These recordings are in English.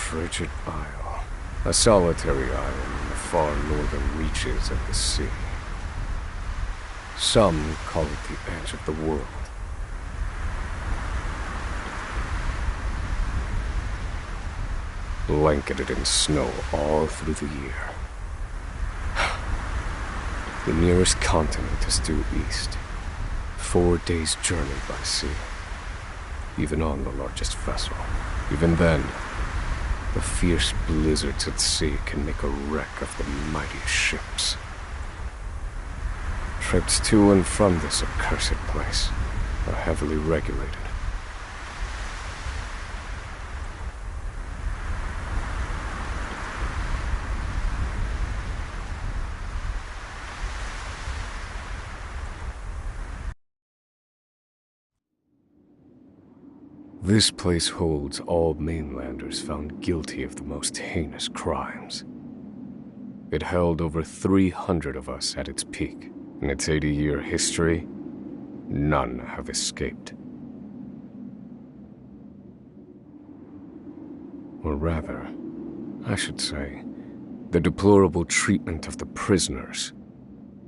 frigid isle. A solitary island in the far northern reaches of the sea. Some call it the edge of the world. Blanketed in snow all through the year. The nearest continent is due east. 4 days' journey by sea. Even on the largest vessel. Even then, the fierce blizzards at sea can make a wreck of the mightiest ships. Trips to and from this accursed place are heavily regulated. This place holds all mainlanders found guilty of the most heinous crimes. It held over 300 of us at its peak. In its 80-year history, none have escaped. Or rather, I should say, the deplorable treatment of the prisoners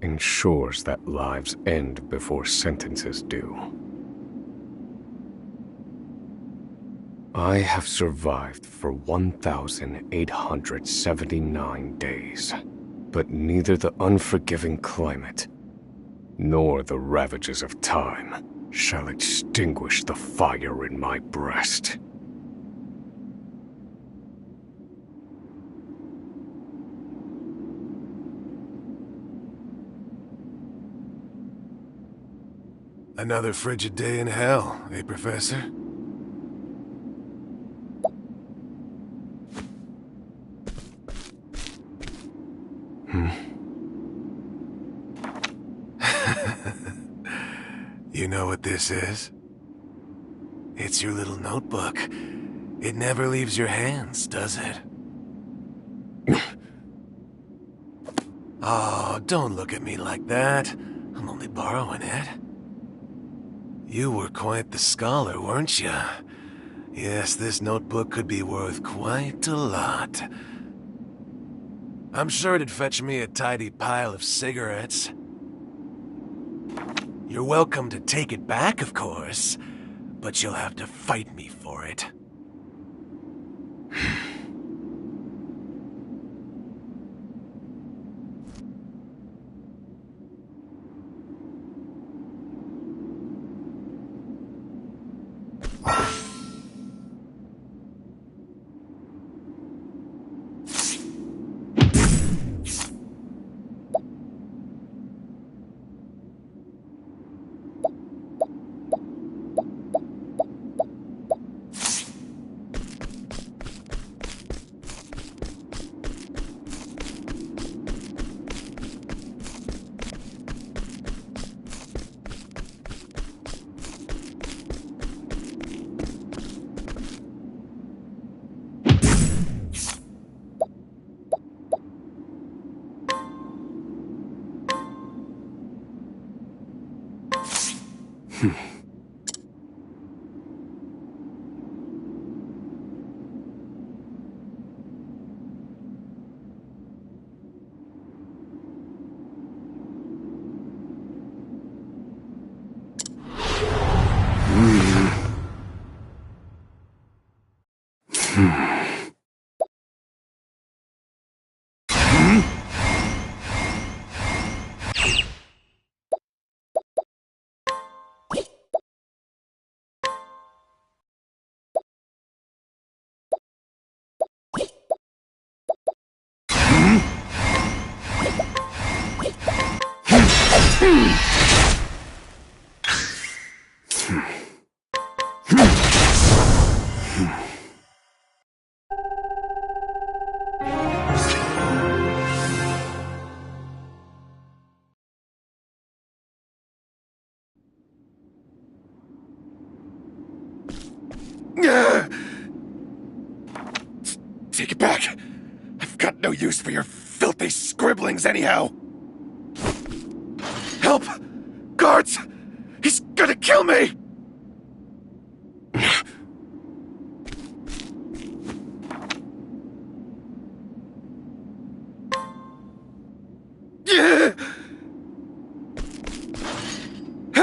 ensures that lives end before sentences do. I have survived for 1,879 days, but neither the unforgiving climate nor the ravages of time shall extinguish the fire in my breast. Another frigid day in hell, eh, Professor? You know what this is? It's your little notebook. It never leaves your hands, does it? Oh, don't look at me like that. I'm only borrowing it. You were quite the scholar, weren't you? Yes, this notebook could be worth quite a lot. I'm sure it'd fetch me a tidy pile of cigarettes. You're welcome to take it back, of course, but you'll have to fight me for it. Take it back! I've got no use for your filthy scribblings anyhow! Help! Guards! He's gonna kill me!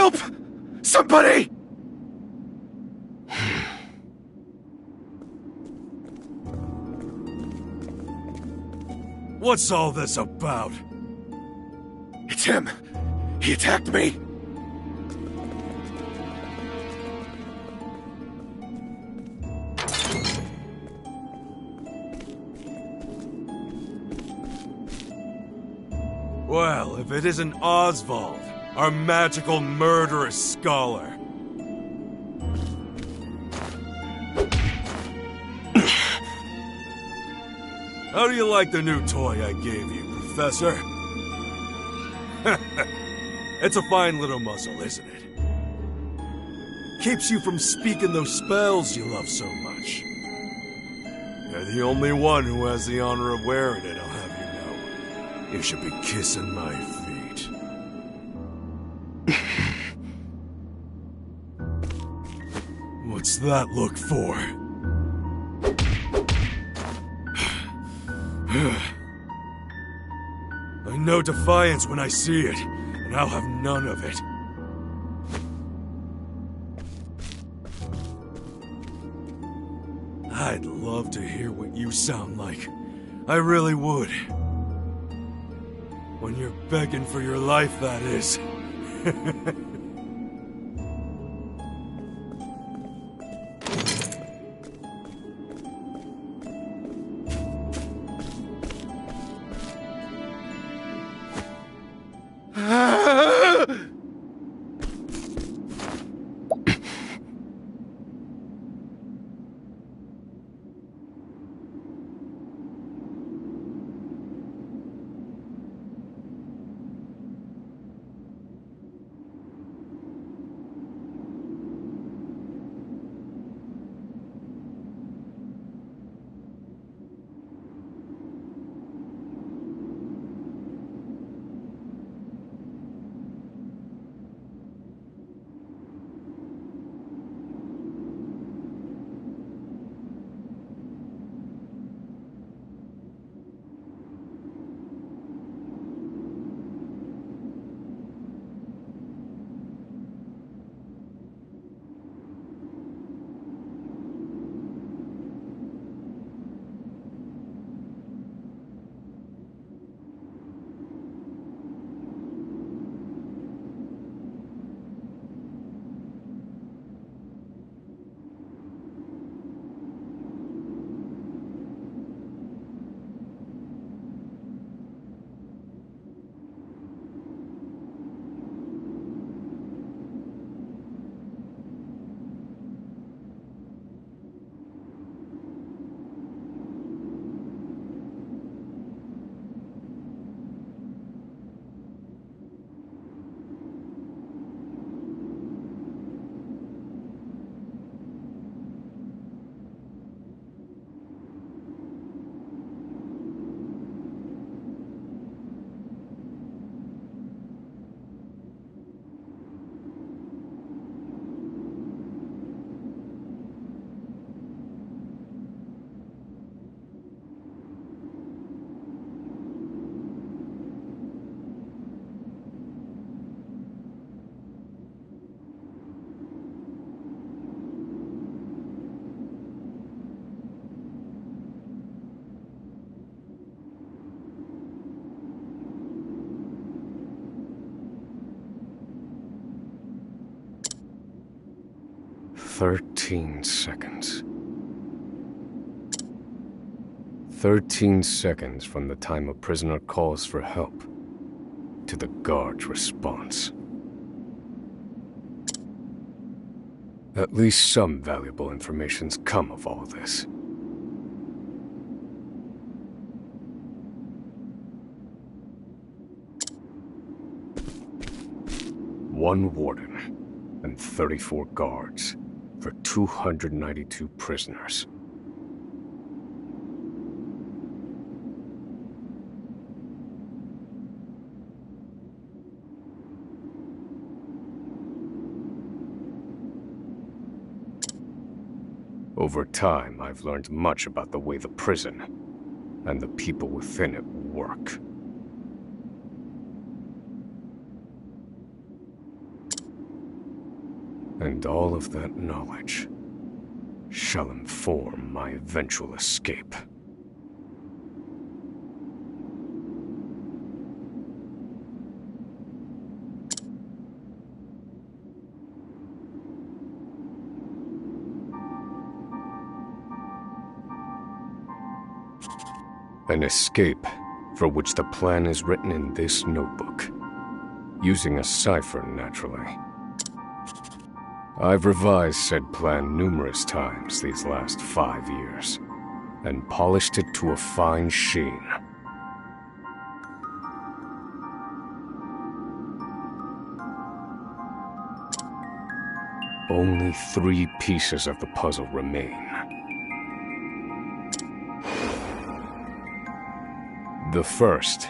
Help! Somebody! What's all this about? It's him. He attacked me. Well, if it isn't Oswald, our magical murderous scholar. How do you like the new toy I gave you, Professor? It's a fine little muzzle, isn't it? Keeps you from speaking those spells you love so much. You're the only one who has the honor of wearing it, I'll have you know. You should be kissing my feet. What's that look for? I know defiance when I see it, and I'll have none of it. I'd love to hear what you sound like. I really would. When you're begging for your life, that is. "13 seconds. 13 seconds from the time a prisoner calls for help to the guard's response. At least some valuable information's come of all this. One warden and 34 guards for 292 prisoners. Over time, I've learned much about the way the prison and the people within it work. And all of that knowledge shall inform my eventual escape. An escape for which the plan is written in this notebook, using a cipher, naturally. I've revised said plan numerous times these last 5 years, and polished it to a fine sheen. Only 3 pieces of the puzzle remain. The first,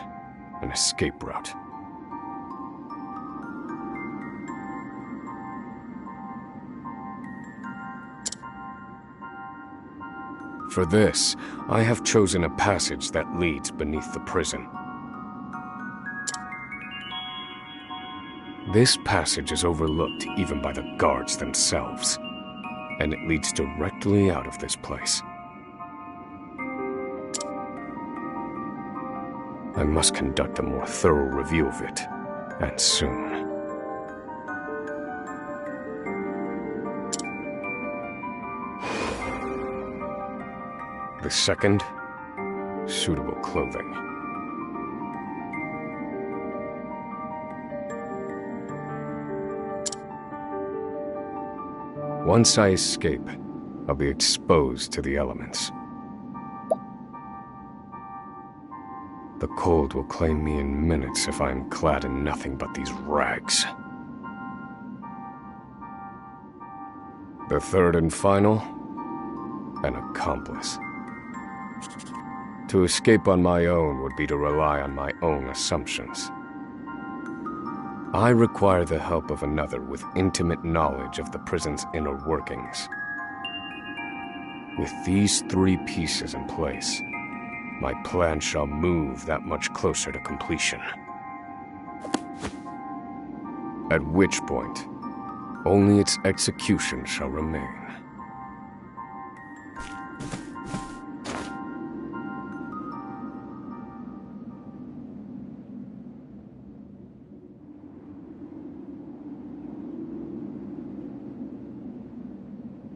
an escape route. For this, I have chosen a passage that leads beneath the prison. This passage is overlooked even by the guards themselves, and it leads directly out of this place. I must conduct a more thorough review of it, and soon. The second, suitable clothing. Once I escape, I'll be exposed to the elements. The cold will claim me in minutes if I am clad in nothing but these rags. The third and final, an accomplice. To escape on my own would be to rely on my own assumptions. I require the help of another with intimate knowledge of the prison's inner workings. With these 3 pieces in place, my plan shall move that much closer to completion. At which point, only its execution shall remain.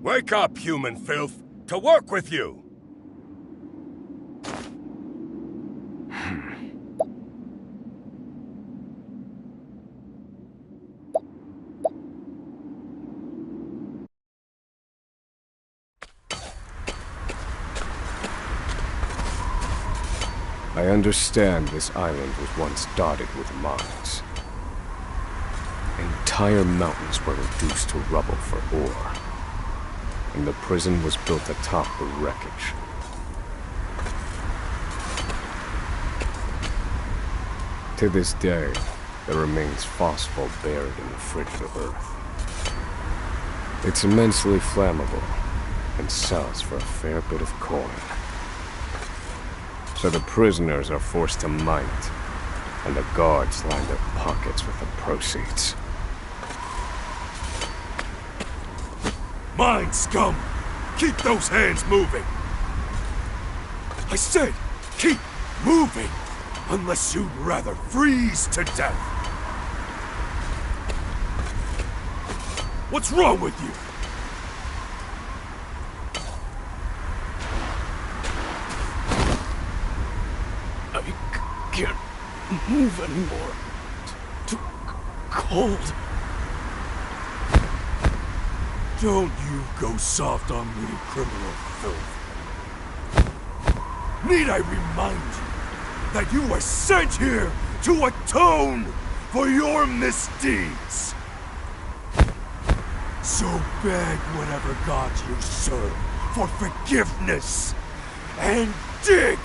Wake up, human filth! To work with you! I understand this island was once dotted with mines. Entire mountains were reduced to rubble for ore, and the prison was built atop the wreckage. To this day, there remains phosphor buried in the frigid earth. It's immensely flammable and sells for a fair bit of coin. So the prisoners are forced to mine it, and the guards line their pockets with the proceeds. Mine, scum! Keep those hands moving! I said, keep moving! Unless you'd rather freeze to death! What's wrong with you? I can't move anymore. Too cold. Don't you go soft on me, criminal filth. Need I remind you that you were sent here to atone for your misdeeds? So beg whatever god you serve for forgiveness, and dig,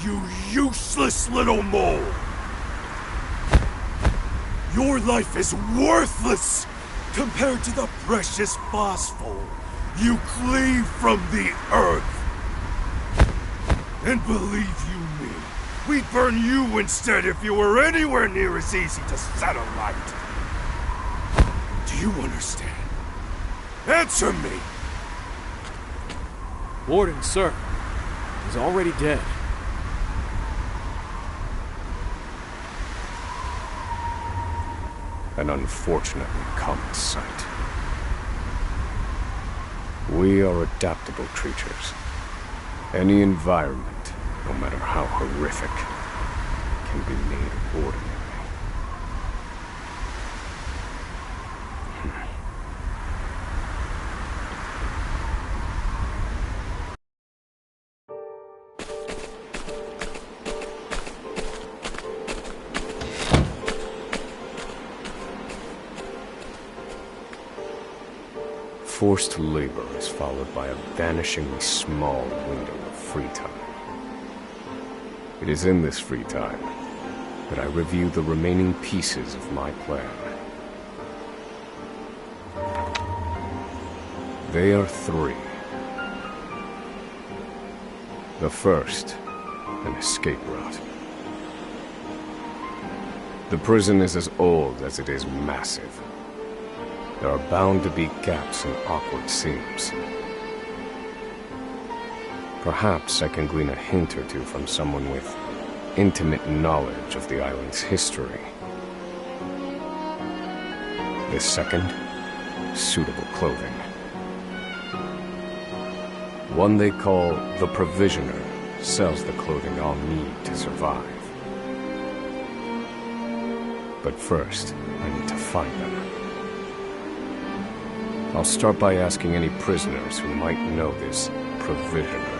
you useless little mole! Your life is worthless compared to the precious phosphor you cleave from the earth. And believe you me, we'd burn you instead if you were anywhere near as easy to set alight. Do you understand? Answer me! Warden, sir. He's already dead. An unfortunately common sight. We are adaptable creatures. Any environment, no matter how horrific, can be made ordinary. Forced labor is followed by a vanishingly small window of free time. It is in this free time that I review the remaining pieces of my plan. They are three. The first, an escape route. The prison is as old as it is massive. There are bound to be gaps and awkward seams. Perhaps I can glean a hint or two from someone with intimate knowledge of the island's history. The second, suitable clothing. One they call the Provisioner sells the clothing I'll need to survive. But first, I need to find them. I'll start by asking any prisoners who might know this Provisioner.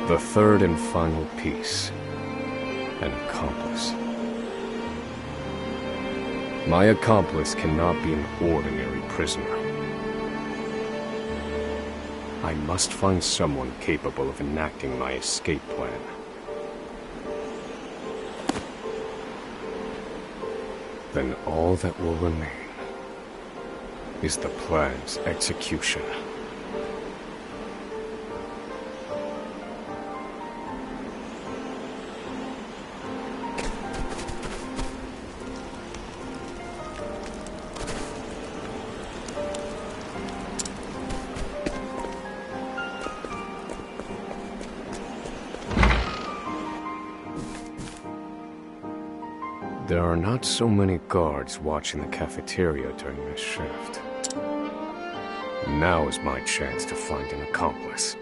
The third and final piece, an accomplice. My accomplice cannot be an ordinary prisoner. I must find someone capable of enacting my escape plan. Then all that will remain is the plan's execution. There are not so many guards watching the cafeteria during this shift. Now is my chance to find an accomplice.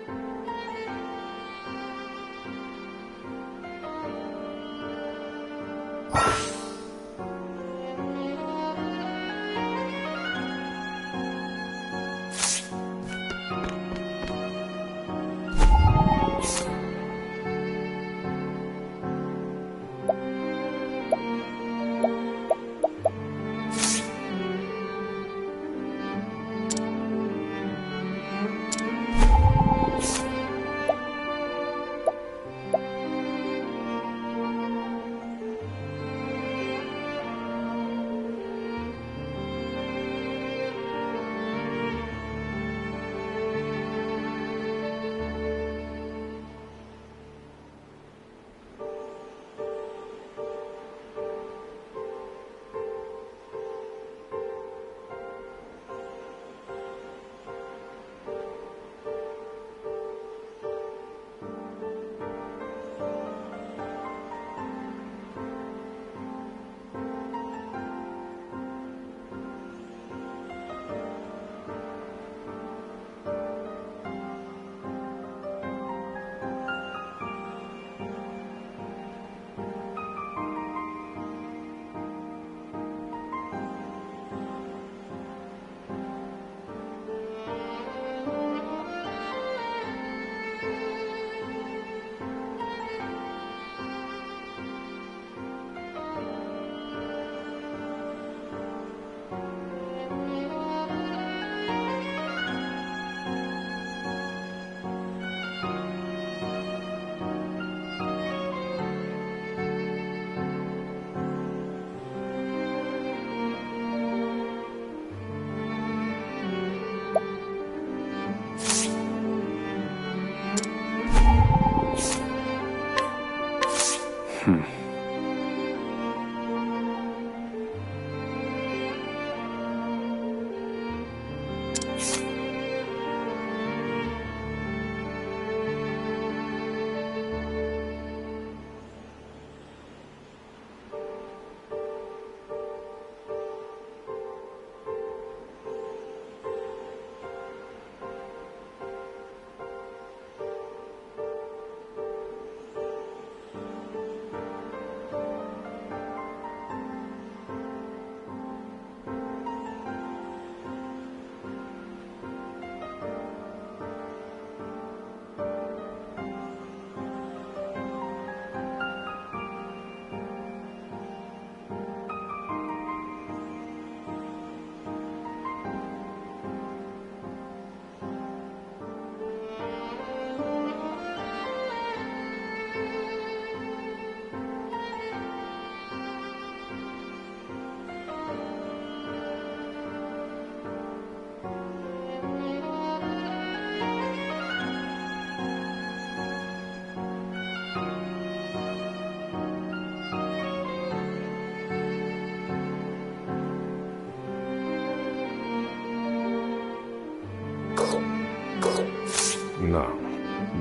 No,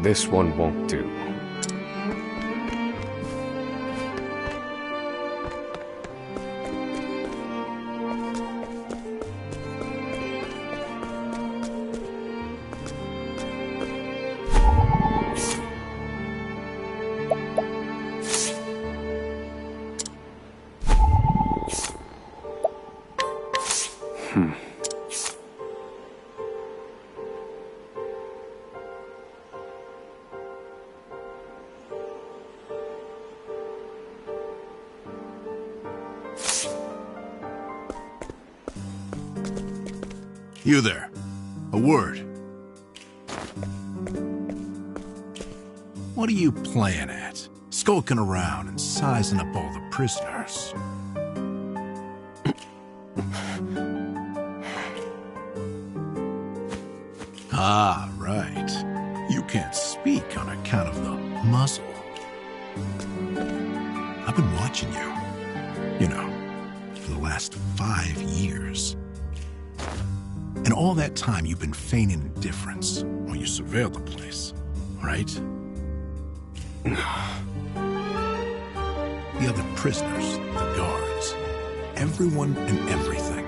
this one won't do. You there. A word. What are you playing at? Skulking around and sizing up all the prisoners. Ah, right. You can't speak on account of the muzzle. I've been watching you. You know, for the last 5 years. And all that time you've been feigning indifference while you surveilled the place, right? The other prisoners, the guards, everyone and everything.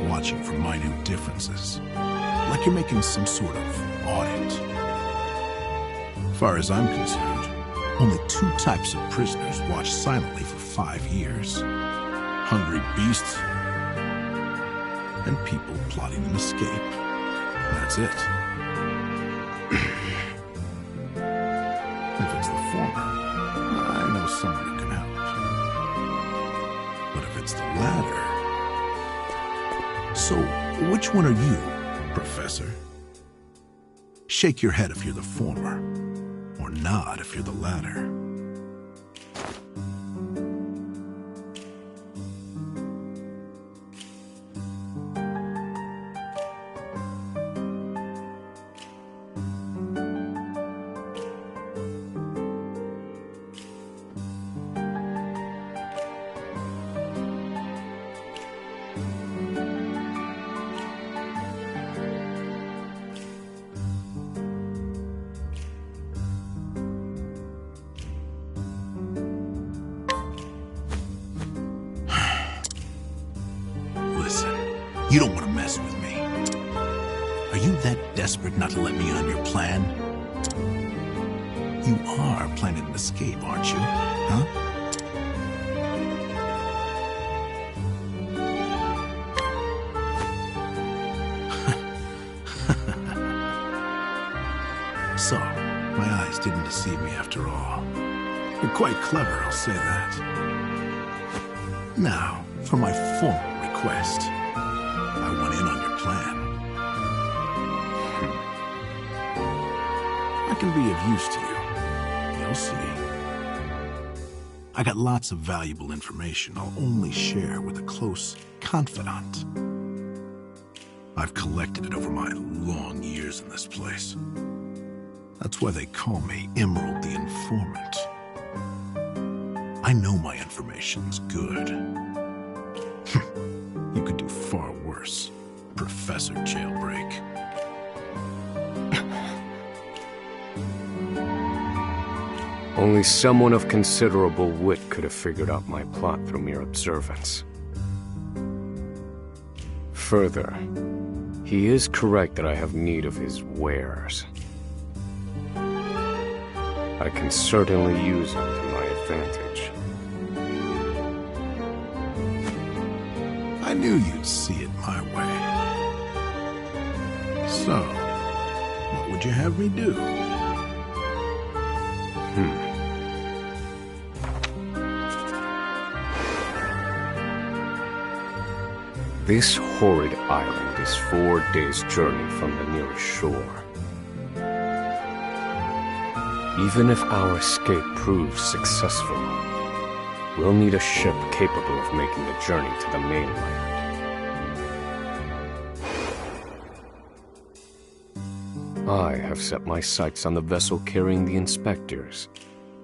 Watching for minute differences, like you're making some sort of audit. As far as I'm concerned, only 2 types of prisoners watch silently for 5 years. Hungry beasts and people plotting an escape. That's it. If it's the former, I know someone who can help. But if it's the latter... So, which one are you, Professor? Shake your head if you're the former, or nod if you're the latter. You don't want to mess with me. Are you that desperate not to let me in on your plan? You are planning an escape, aren't you? Huh? So, my eyes didn't deceive me after all. You're quite clever, I'll say that. Now, for my formal request. I want in on your plan. I can be of use to you. You'll see. I got lots of valuable information I'll only share with a close confidant. I've collected it over my long years in this place. That's why they call me Emerald the Informant. I know my information's good. You could do far worse, Professor Jailbreak. Only someone of considerable wit could have figured out my plot through mere observance. Further, he is correct that I have need of his wares. I can certainly use them to my advantage. I knew you'd see it my way. So, what would you have me do? This horrid island is 4 days' journey from the nearest shore. Even if our escape proves successful, we'll need a ship capable of making the journey to the mainland. I have set my sights on the vessel carrying the inspectors,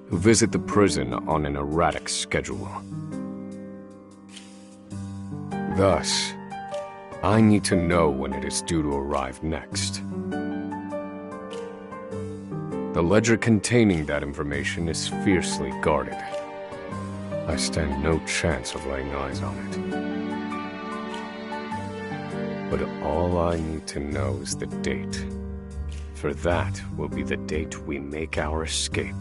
who visit the prison on an erratic schedule. Thus, I need to know when it is due to arrive next. The ledger containing that information is fiercely guarded. I stand no chance of laying eyes on it. But all I need to know is the date. For that will be the date we make our escape.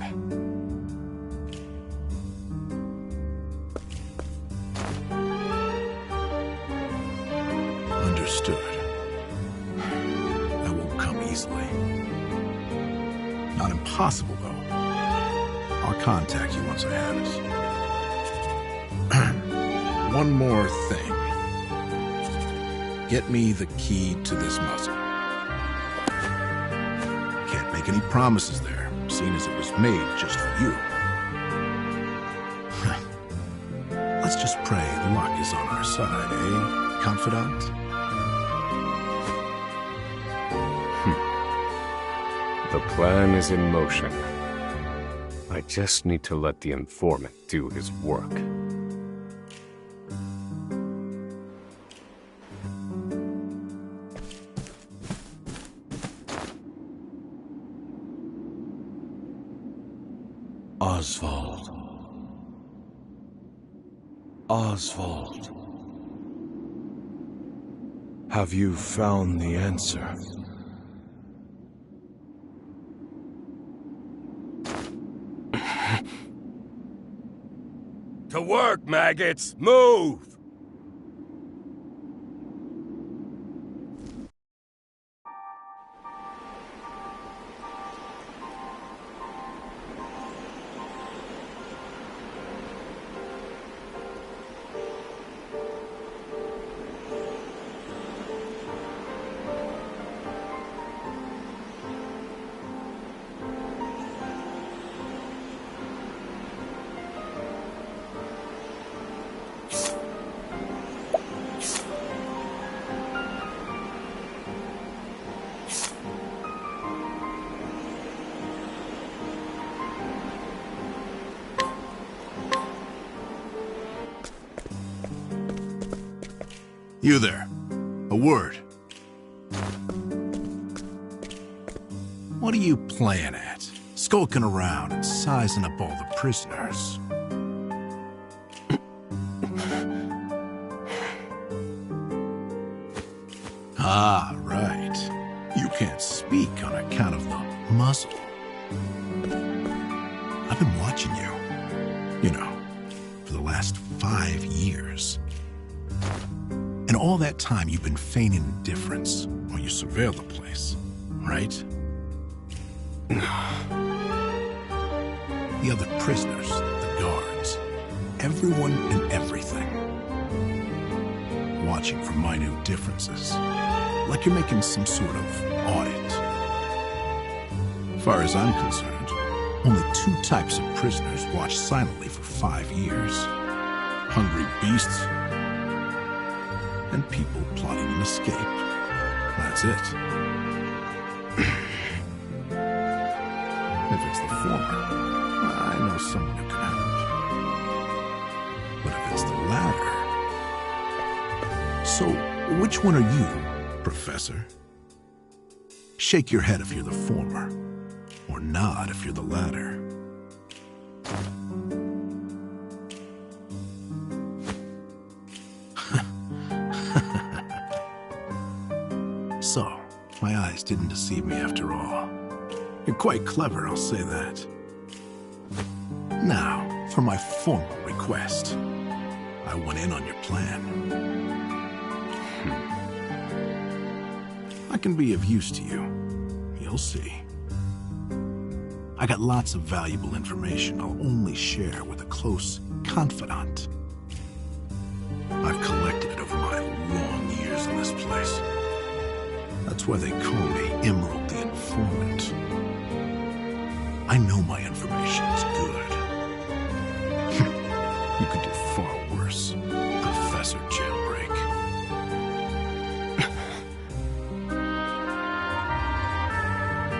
Understood. That won't come easily. Not impossible, though. I'll contact you once I have it. One more thing. Get me the key to this muzzle. Can't make any promises there, seeing as it was made just for you. Let's just pray the luck is on our side, eh, confidant? The plan is in motion. I just need to let the informant do his work. Oswald. Oswald. Have you found the answer? To work, maggots! Move! You there. A word. What are you playing at? Skulking around and sizing up all the prisoners. Ah, right. You can't speak on account of the muzzle. I've been watching you. You know, for the last 5 years. And all that time you've been feigning indifference while you surveil the place, right? The other prisoners, the guards, everyone and everything. Watching for minute differences, like you're making some sort of audit. As far as I'm concerned, only 2 types of prisoners watch silently for 5 years. Hungry beasts and people plotting an escape. That's it. If it's the former, I know someone who can help. But if it's the latter... So, which one are you, Professor? Shake your head if you're the former, or nod if you're the latter. So, my eyes didn't deceive me after all. You're quite clever, I'll say that. Now, for my formal request. I went in on your plan. I can be of use to you. You'll see. I got lots of valuable information I'll only share with a close confidant. I've collected it over my long years in this place. That's why they call me Emerald the Informant. I know my information is good. You could do far worse, Professor Jailbreak.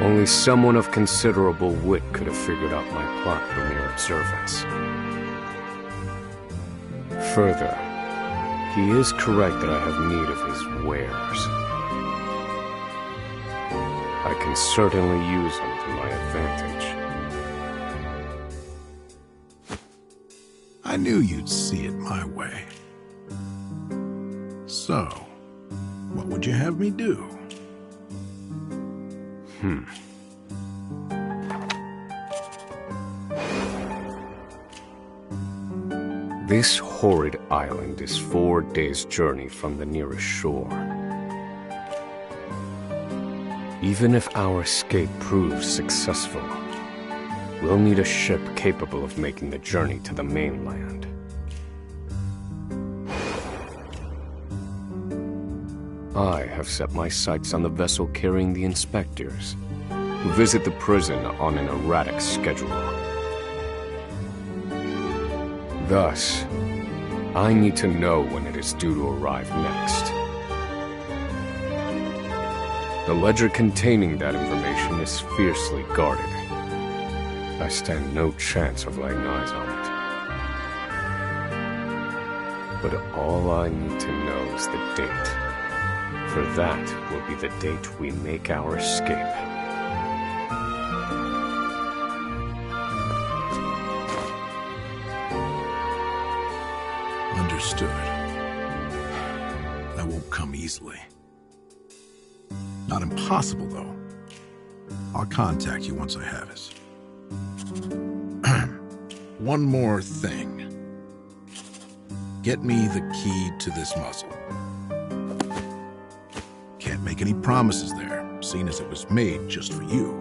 Only someone of considerable wit could have figured out my plot from mere observance. Further, he is correct that I have need of his wares. I can certainly use them to my advantage. I knew you'd see it my way. So, what would you have me do? This horrid island is 4 days' journey from the nearest shore. Even if our escape proves successful, we'll need a ship capable of making the journey to the mainland. I have set my sights on the vessel carrying the inspectors, who visit the prison on an erratic schedule. Thus, I need to know when it is due to arrive next. The ledger containing that information is fiercely guarded. I stand no chance of laying eyes on it. But all I need to know is the date. For that will be the date we make our escape. Understood. That won't come easily. Not impossible, though. I'll contact you once I have it. One more thing. Get me the key to this muzzle. Can't make any promises there, seeing as it was made just for you.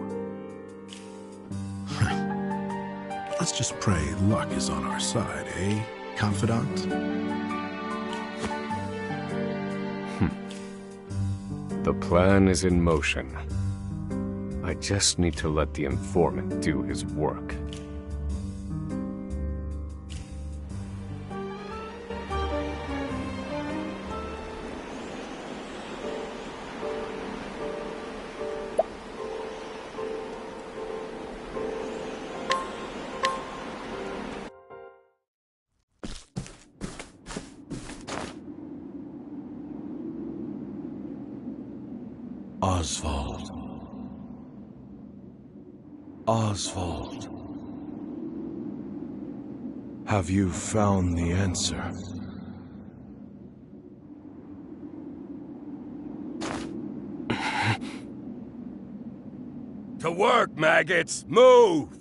Let's just pray luck is on our side, eh, confidant? The plan is in motion. I just need to let the informant do his work. Oswald. Oswald. Have you found the answer? To work, maggots! Move!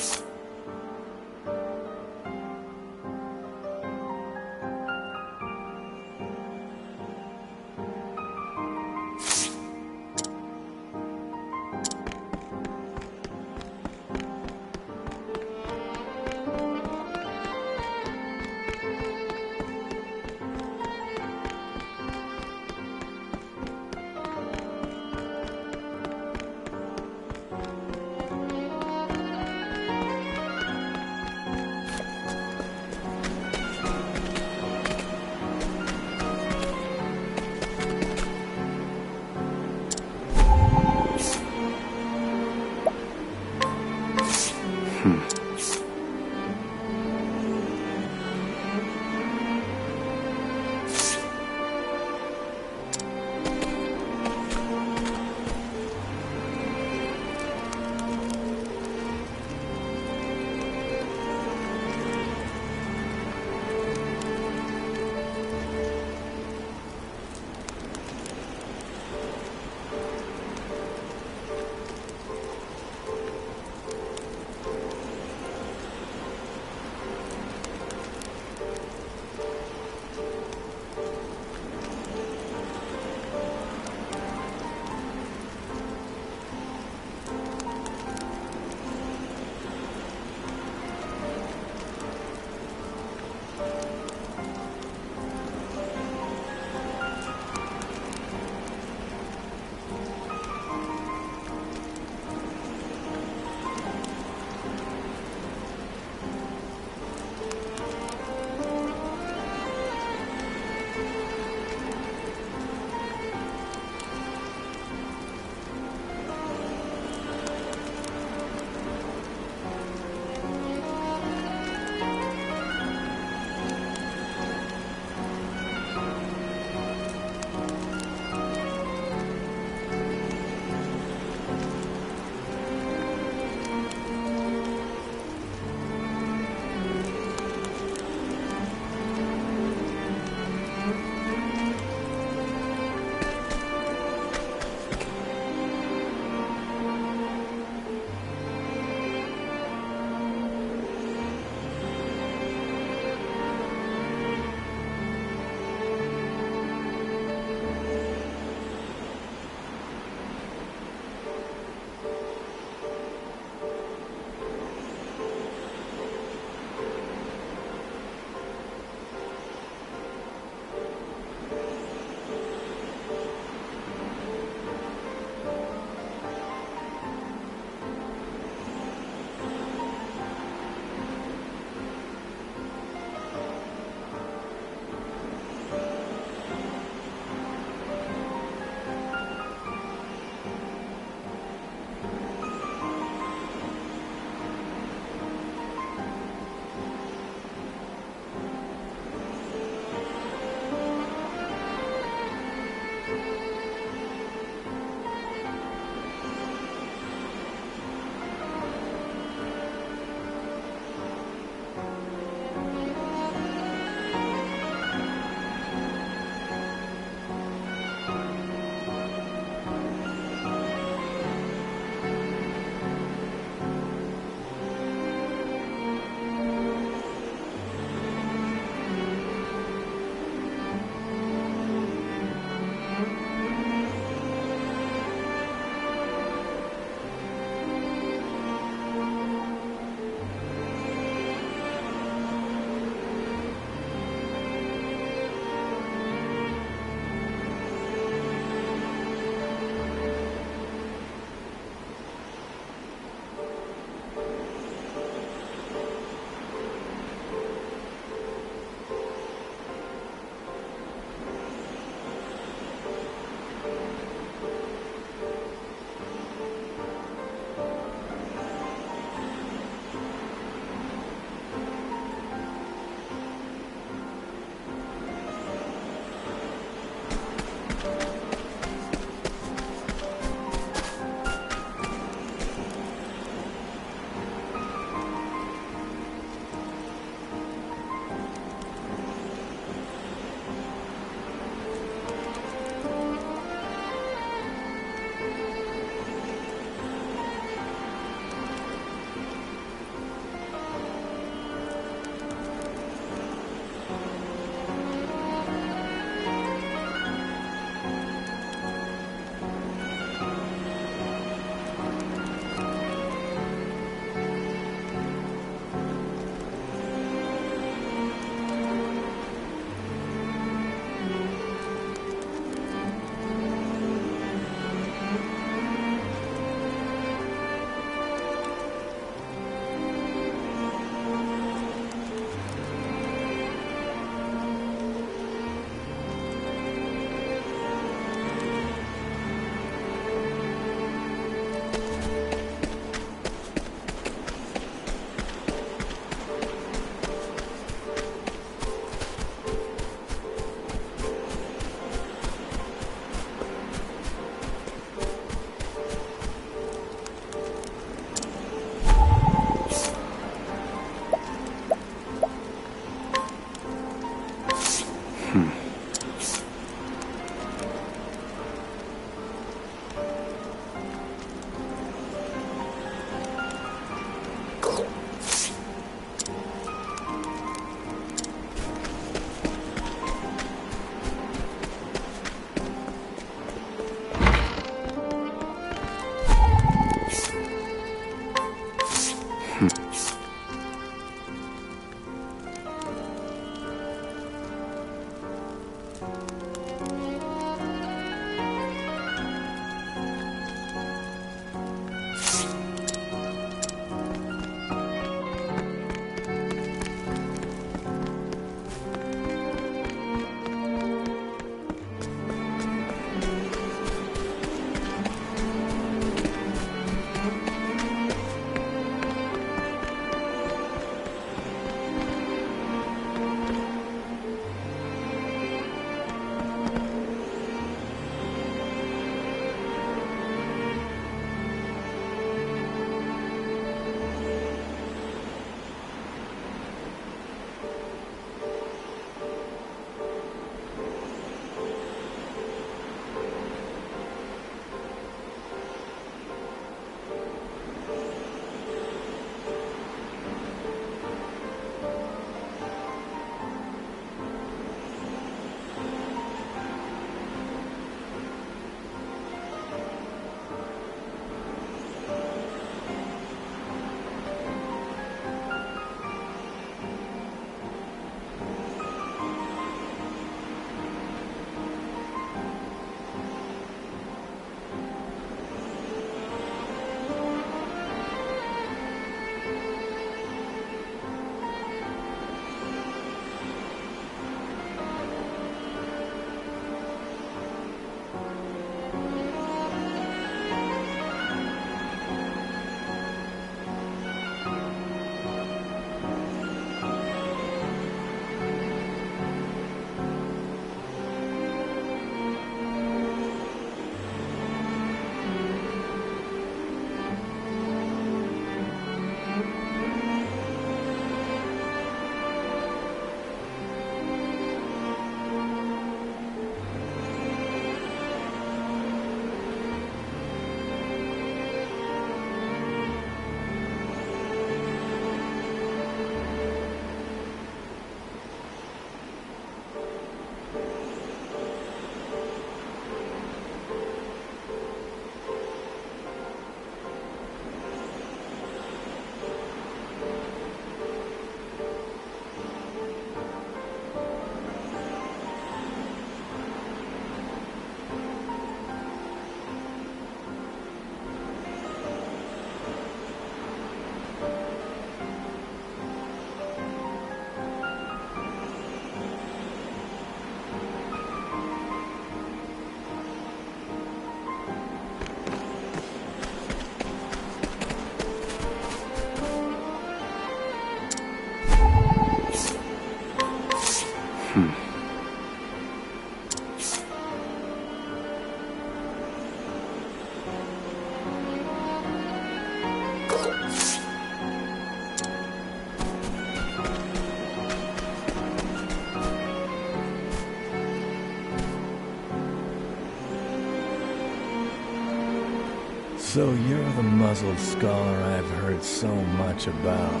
So you're the muzzled scholar I've heard so much about.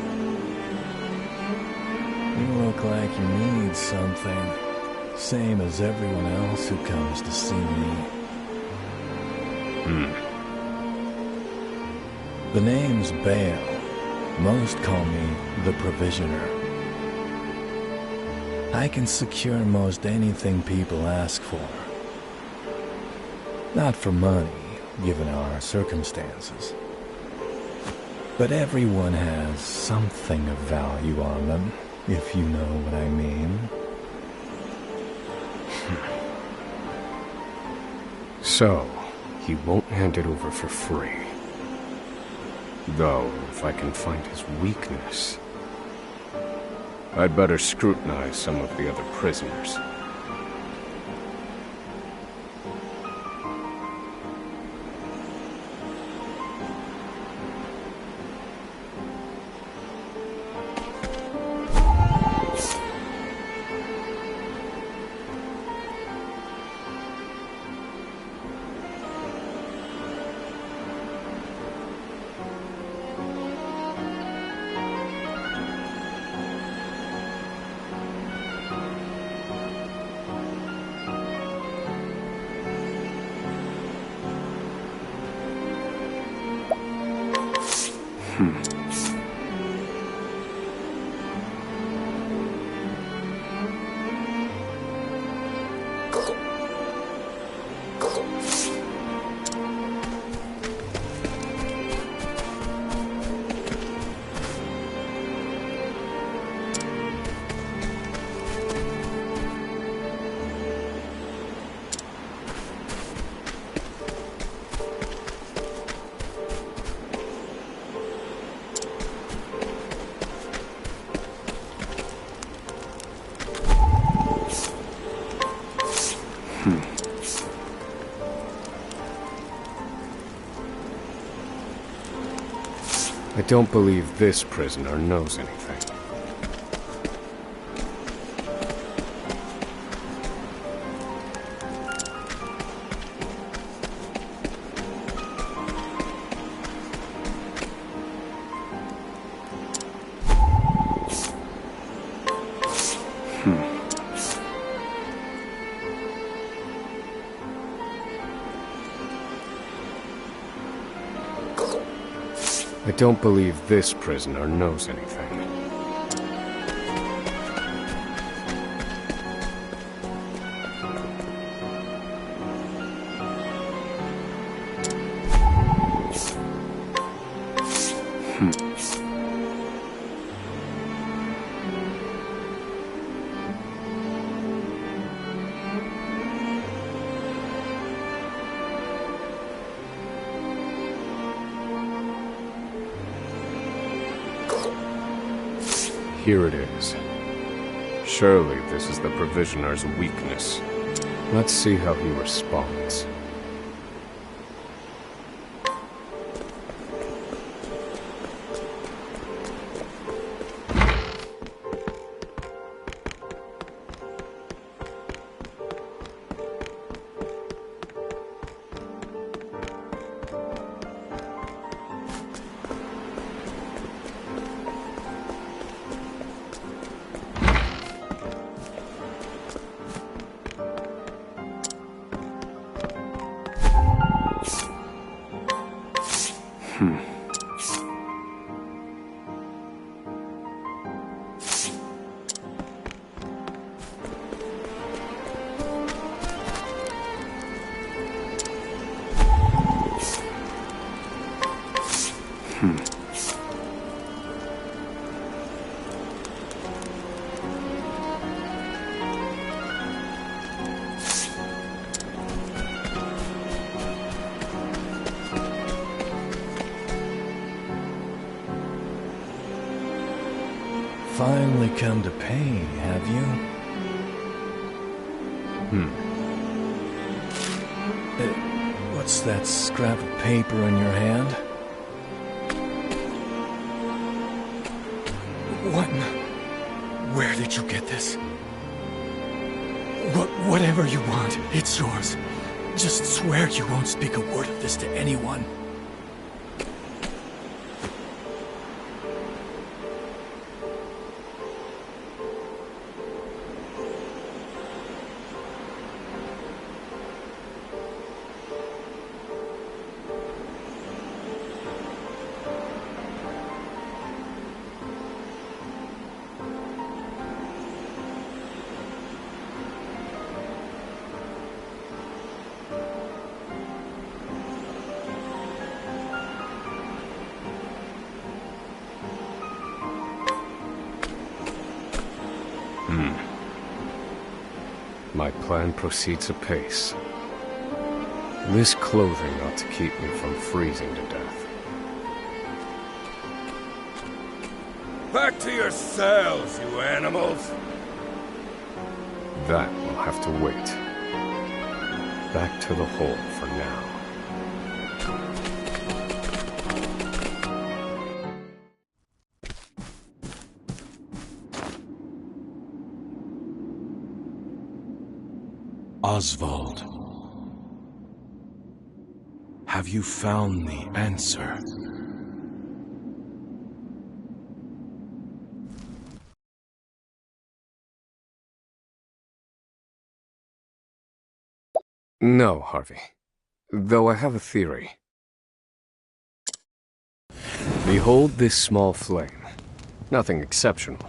You look like you need something, same as everyone else who comes to see me. The name's Bale. Most call me the Provisioner. I can secure most anything people ask for. Not for money, given our circumstances. But everyone has something of value on them, if you know what I mean. So, he won't hand it over for free. Though, if I can find his weakness, I'd better scrutinize some of the other prisoners. I don't believe this prisoner knows anything. I don't believe this prisoner knows anything. Here it is. Surely this is the Provisioner's weakness. Let's see how he responds. Finally come to pay, have you? What's that scrap of paper in your hand? What? Where did you get this? Whatever you want, it's yours. Just swear you won't speak a word of this to anyone. My plan proceeds apace. This clothing ought to keep me from freezing to death. Back to your cells, you animals! That will have to wait. Back to the hole for now. Oswald. Have you found the answer? No, Harvey. Though I have a theory. Behold this small flame. Nothing exceptional.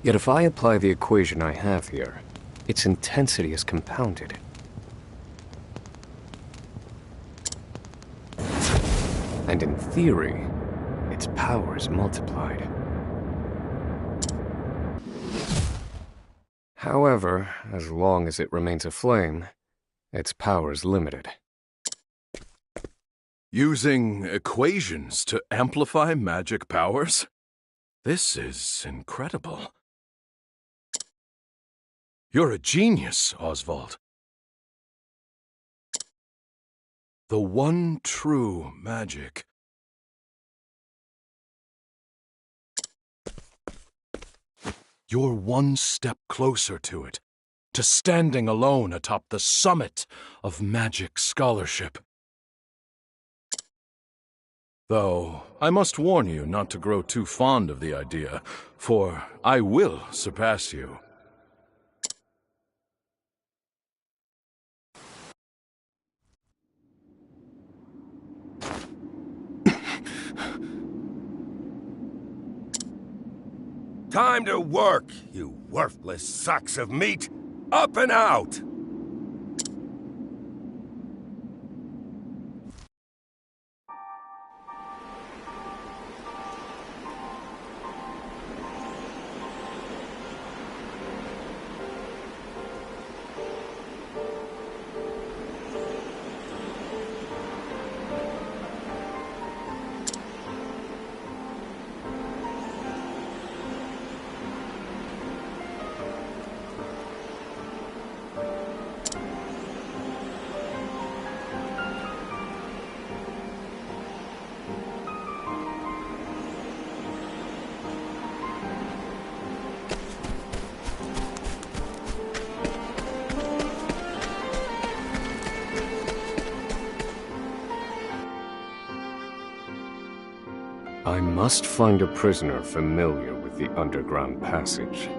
Yet if I apply the equation I have here, its intensity is compounded. And in theory, its power is multiplied. However, as long as it remains a flame, its power is limited. Using equations to amplify magic powers? This is incredible. You're a genius, Oswald. The one true magic. You're one step closer to it, to standing alone atop the summit of magic scholarship. Though, I must warn you not to grow too fond of the idea, for I will surpass you. Time to work, you worthless sacks of meat! Up and out! I must find a prisoner familiar with the underground passage.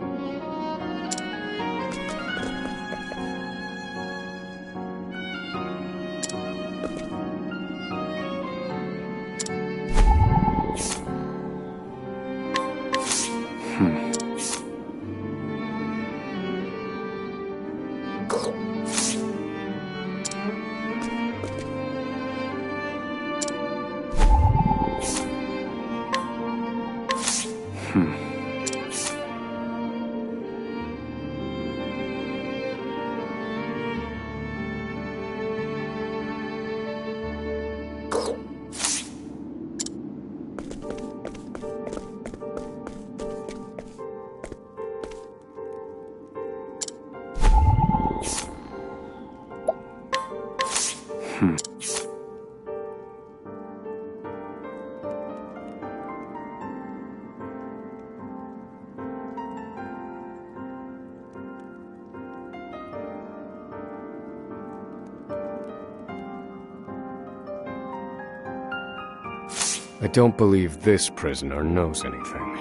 I don't believe this prisoner knows anything.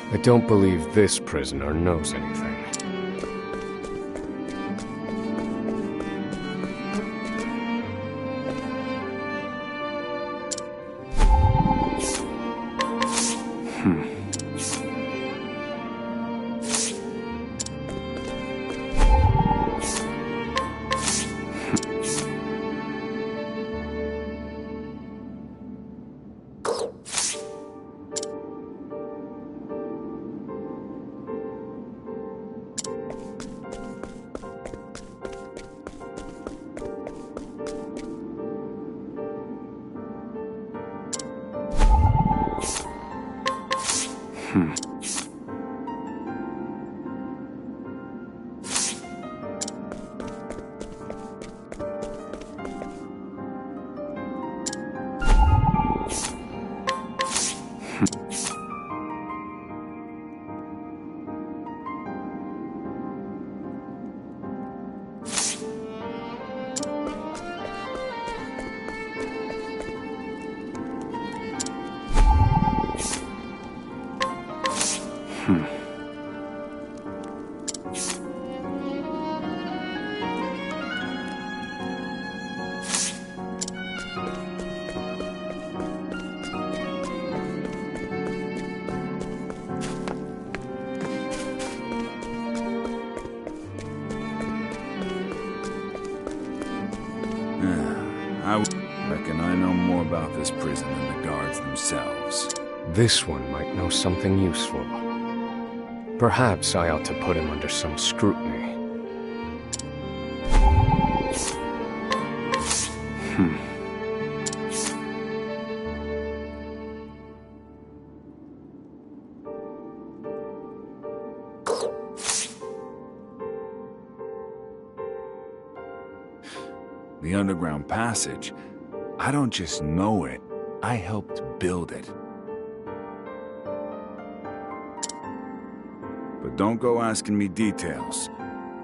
I don't believe this prisoner knows anything. I reckon I know more about this prison than the guards themselves. This one might know something useful. Perhaps I ought to put him under some scrutiny. The underground passage, I don't just know it, I helped build it. But don't go asking me details.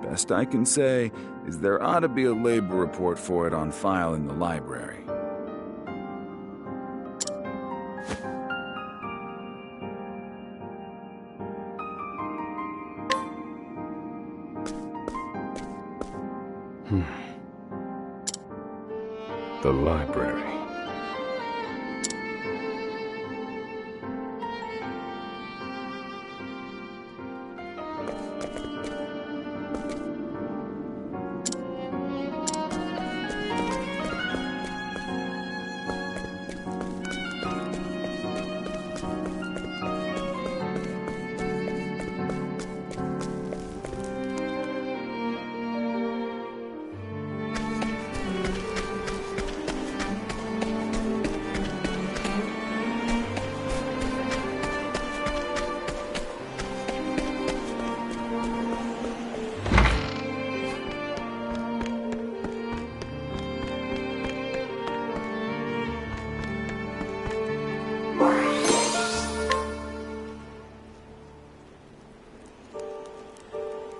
Best I can say is there ought to be a labor report for it on file in the library. The library.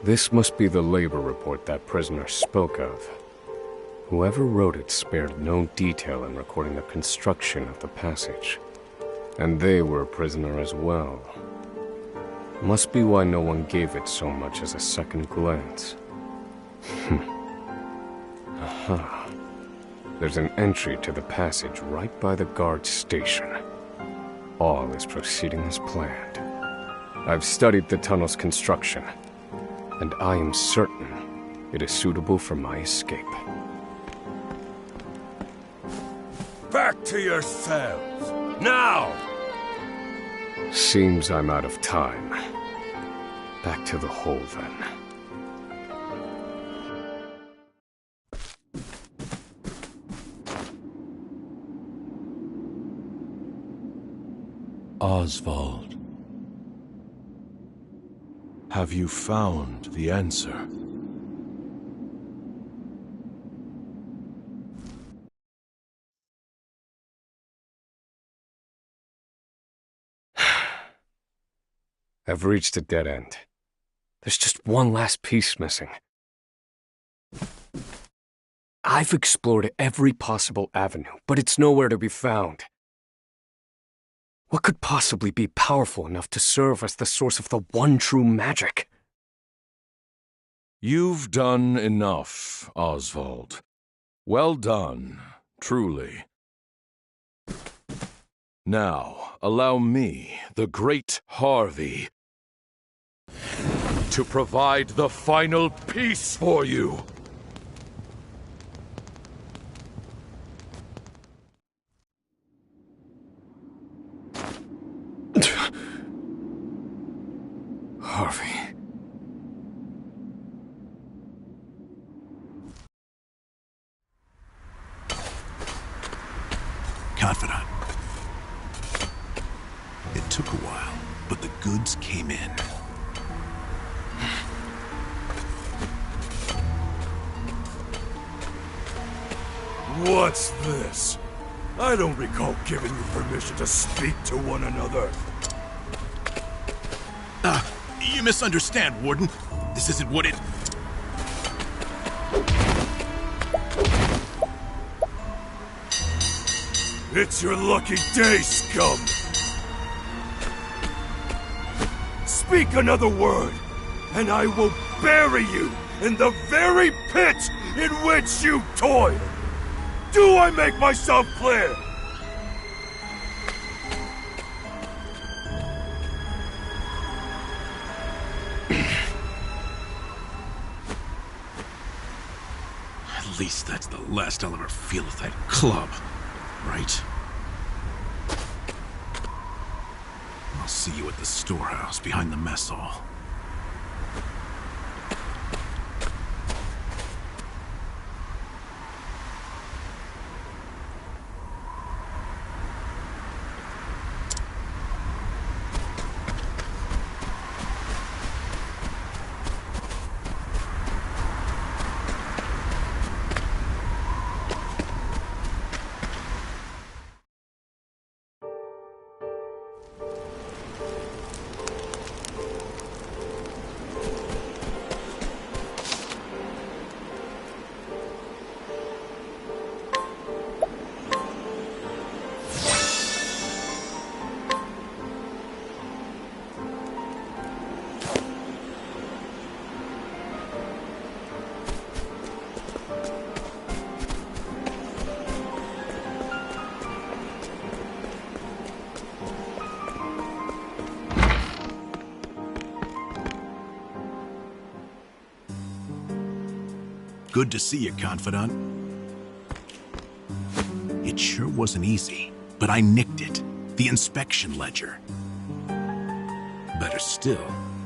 This must be the labor report that prisoner spoke of. Whoever wrote it spared no detail in recording the construction of the passage. And they were a prisoner as well. Must be why no one gave it so much as a second glance. Aha. There's an entry to the passage right by the guard station. All is proceeding as planned. I've studied the tunnel's construction, and I am certain it is suitable for my escape. Back to your cells! Now! Seems I'm out of time. Back to the hole, then. Oswald. Have you found the answer? I've reached a dead end. There's just one last piece missing. I've explored every possible avenue, but it's nowhere to be found. What could possibly be powerful enough to serve as the source of the one true magic? You've done enough, Oswald. Well done, truly. Now, allow me, the great Harvey, to provide the final piece for you. Harvey. Confidant. It took a while, but the goods came in. What's this? I don't recall giving you permission to speak to one another. You misunderstand, Warden. This isn't what it... It's your lucky day, scum! Speak another word, and I will bury you in the very pit in which you toil! Do I make myself clear? At least that's the last I'll ever feel of that club, right? I'll see you at the storehouse behind the mess hall. Good to see you, Confidant. It sure wasn't easy, but I nicked it. The inspection ledger. Better still,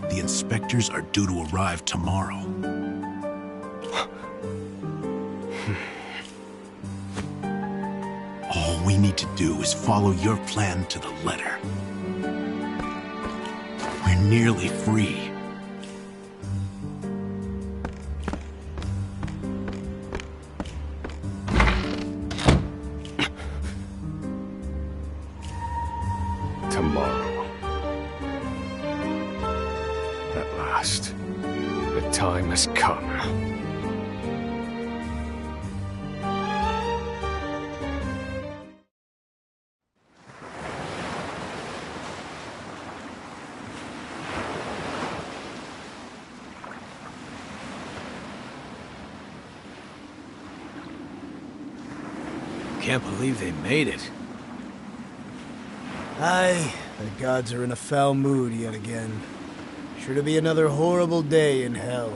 the inspectors are due to arrive tomorrow. All we need to do is follow your plan to the letter. We're nearly free. Tomorrow. At last, the time has come. Can't believe they made it. Aye, the gods are in a foul mood yet again. Sure to be another horrible day in hell.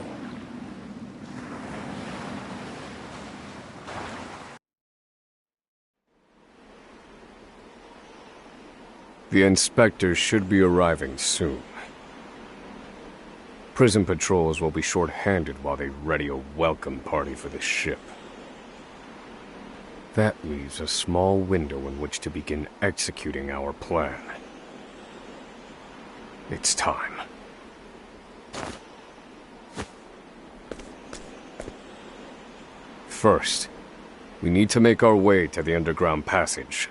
The inspectors should be arriving soon. Prison patrols will be short-handed while they ready a welcome party for the ship. That leaves a small window in which to begin executing our plan. It's time. First, we need to make our way to the underground passage.